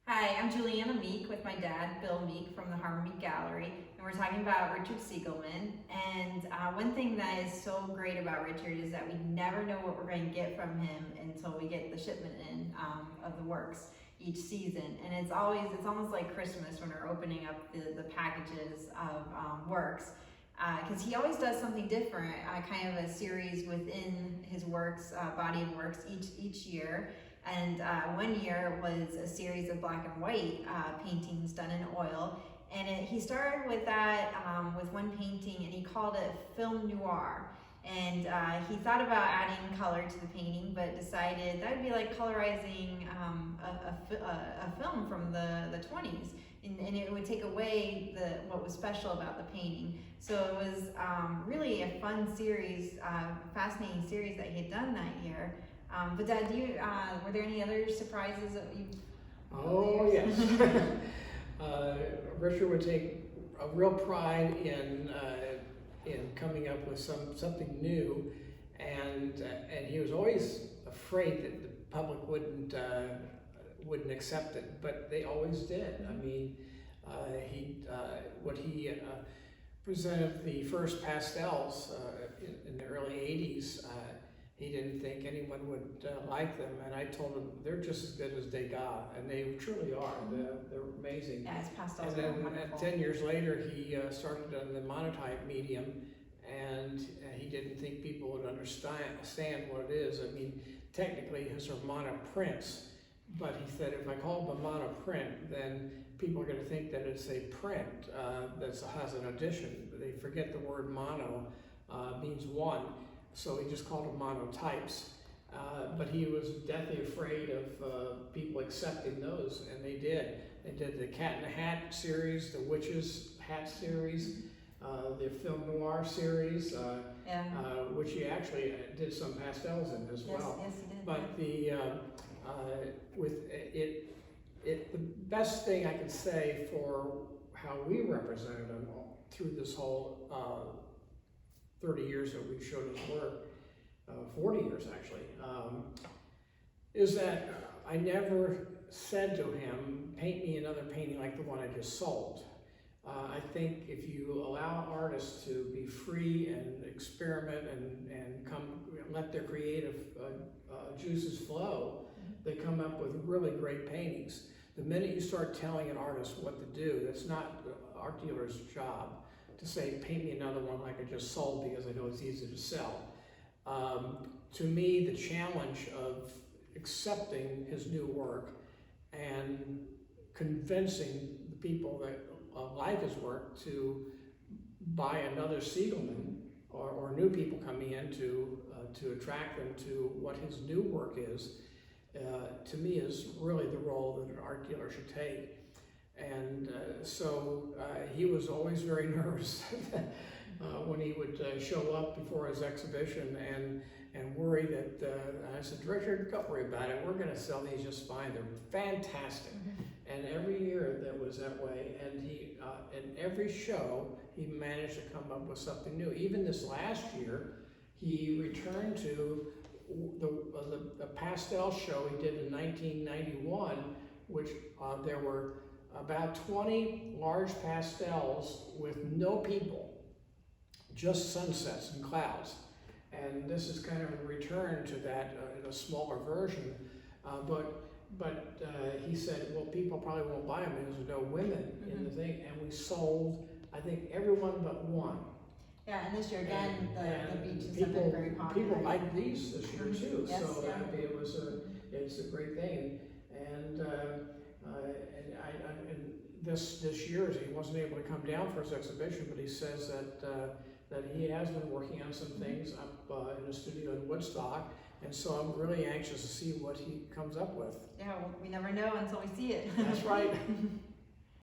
Hi, I'm Juliana Meek with my dad, Bill Meek from the Harmon Meek Gallery, and we're talking about Richard Segalman. And one thing that is so great about Richard is that we never know what we're going to get from him until we get the shipment in of the works each season. And it's almost like Christmas when we're opening up the packages of works. Because he always does something different, kind of a series within his works, body of works each year. And one year was a series of black and white paintings done in oil. And he started with that, with one painting, and he called it film noir. And he thought about adding color to the painting, but decided that would be like colorizing a film from the 20s. And it would take away what was special about the painting. So it was really a fun series, fascinating series that he had done that year. But Dad, were there any other surprises that you? Oh yes. Richard would take a real pride in coming up with something new, and he was always afraid that the public wouldn't accept it, but they always did. I mean, he presented the first pastels in the early '80s. He didn't think anyone would like them, and I told him they're just as good as Degas, and they truly are. They're amazing. Yeah, his pastels and are then wonderful. 10 years later, he started on the monotype medium, and he didn't think people would understand what it is. I mean, technically, his are monoprints, but he said if I call them a monoprint, then people are going to think that it's a print that has an addition. They forget the word mono means one. So he just called them monotypes. But he was deathly afraid of people accepting those, and they did. They did the Cat in the Hat series, the Witch's Hat series, the Film Noir series, which he actually did some pastels in as well. Yes, he did. But the best thing I can say for how we represented him through this whole 30 years that we showed his work, 40 years actually, is that I never said to him, paint me another painting like the one I just sold. I think if you allow artists to be free and experiment and let their creative juices flow, they come up with really great paintings. The minute you start telling an artist what to do, that's not the art dealer's job to say, paint me another one like I just sold because I know it's easy to sell. To me, the challenge of accepting his new work and convincing the people that like his work to buy another Segalman, or new people coming in to attract them to what his new work is, to me is really the role that an art dealer should take. And so he was always very nervous when he would show up before his exhibition and worry that, I said, Richard, don't worry about it. We're going to sell these just fine. They're fantastic. And every year that was that way. And he, in every show, he managed to come up with something new. Even this last year, he returned to the pastel show he did in 1991, which there were about 20 large pastels with no people, just sunsets and clouds. And this is kind of a return to that in a smaller version. But he said, well, people probably won't buy them because there's no women in the thing. And we sold, I think, everyone but one. Yeah, and this year again, the beaches have been very popular. People like these this year too, Yes, so yeah. it's a great thing. And this year he wasn't able to come down for his exhibition, but he says that he has been working on some things up in a studio in Woodstock, and so I'm really anxious to see what he comes up with. Yeah, well, we never know until we see it. That's right.